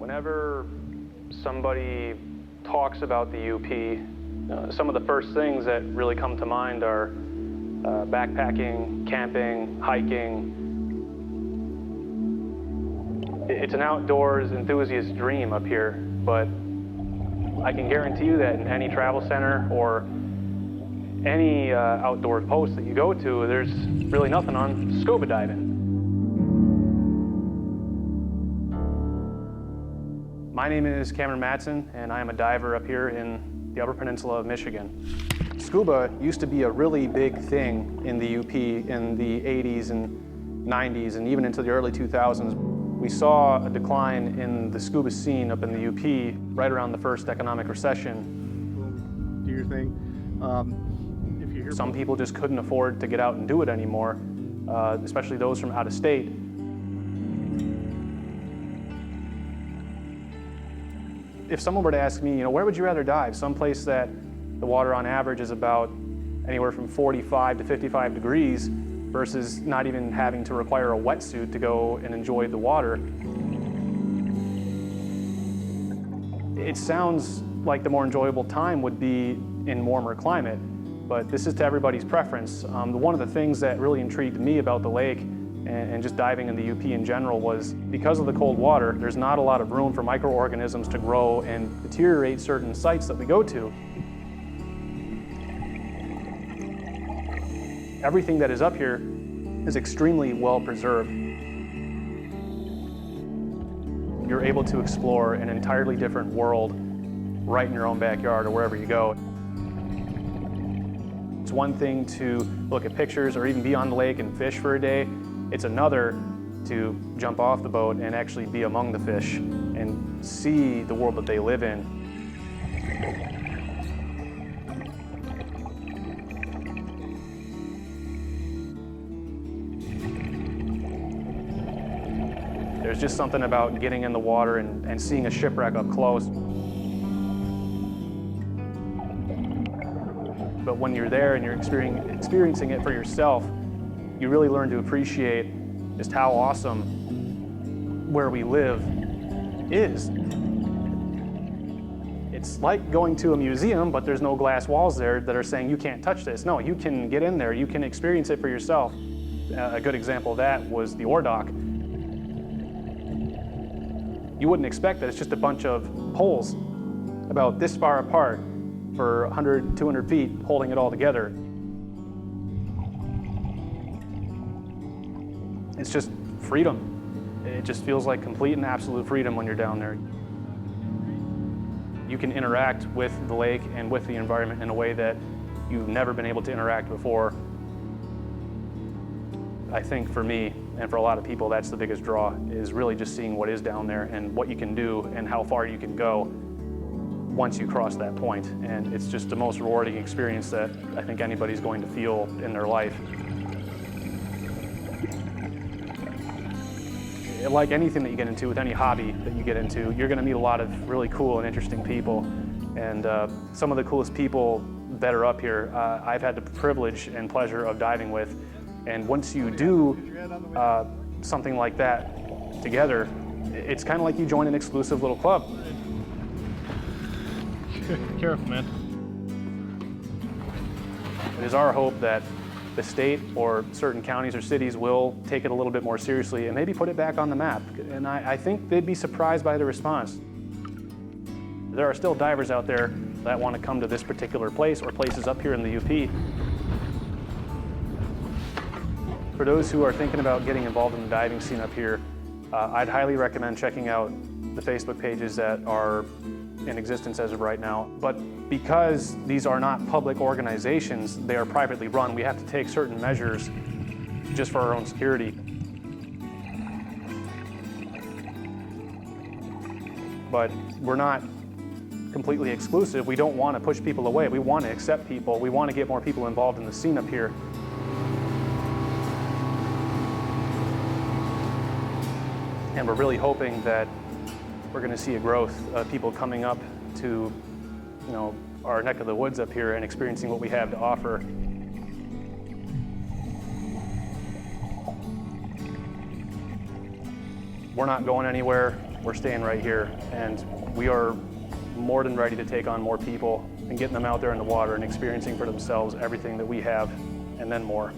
Whenever somebody talks about the UP, some of the first things that really come to mind are backpacking, camping, hiking. It's an outdoors enthusiast dream up here, but I can guarantee you that in any travel center or any outdoor post that you go to, there's really nothing on scuba diving. My name is Cameron Matson, and I am a diver up here in the Upper Peninsula of Michigan. Scuba used to be a really big thing in the UP in the 80s and 90s and even into the early 2000s. We saw a decline in the scuba scene up in the UP right around the first economic recession. Do your thing. If you hear Some people just couldn't afford to get out and do it anymore, especially those from out of state. If someone were to ask me, where would you rather dive? Someplace that the water on average is about anywhere from 45 to 55 degrees versus not even having to require a wetsuit to go and enjoy the water. It sounds like the more enjoyable time would be in warmer climate, but this is to everybody's preference. One of the things that really intrigued me about the lake and just diving in the UP in general was because of the cold water, there's not a lot of room for microorganisms to grow and deteriorate certain sites that we go to. Everything that is up here is extremely well preserved. You're able to explore an entirely different world right in your own backyard or wherever you go. It's one thing to look at pictures or even be on the lake and fish for a day. It's another to jump off the boat and actually be among the fish and see the world that they live in. There's just something about getting in the water and seeing a shipwreck up close. But when you're there and you're experiencing it for yourself, you really learn to appreciate just how awesome where we live is. It's like going to a museum, but there's no glass walls there that are saying you can't touch this. No, you can get in there, you can experience it for yourself. A good example of that was the ore dock. You wouldn't expect that it's just a bunch of poles about this far apart for 100, 200 feet holding it all together. It's just freedom. It just feels like complete and absolute freedom when you're down there. You can interact with the lake and with the environment in a way that you've never been able to interact before. I think for me, and for a lot of people, that's the biggest draw, is really just seeing what is down there and what you can do and how far you can go once you cross that point. And it's just the most rewarding experience that I think anybody's going to feel in their life. Like anything that you get into, with any hobby that you get into, you're going to meet a lot of really cool and interesting people. And some of the coolest people that are up here, I've had the privilege and pleasure of diving with. And once you do something like that together, it's kind of like you join an exclusive little club. Careful, man. It is our hope that the state or certain counties or cities will take it a little bit more seriously and maybe put it back on the map. And I think they'd be surprised by the response. There are still divers out there that want to come to this particular place or places up here in the UP. For those who are thinking about getting involved in the diving scene up here, I'd highly recommend checking out the Facebook pages that are in existence as of right now. But because these are not public organizations, they are privately run, we have to take certain measures just for our own security. But we're not completely exclusive. We don't want to push people away. We want to accept people. We want to get more people involved in the scene up here. And we're really hoping that we're going to see a growth of people coming up to, our neck of the woods up here and experiencing what we have to offer. We're not going anywhere. we're staying right here, and we are more than ready to take on more people and getting them out there in the water and experiencing for themselves everything that we have, and then more.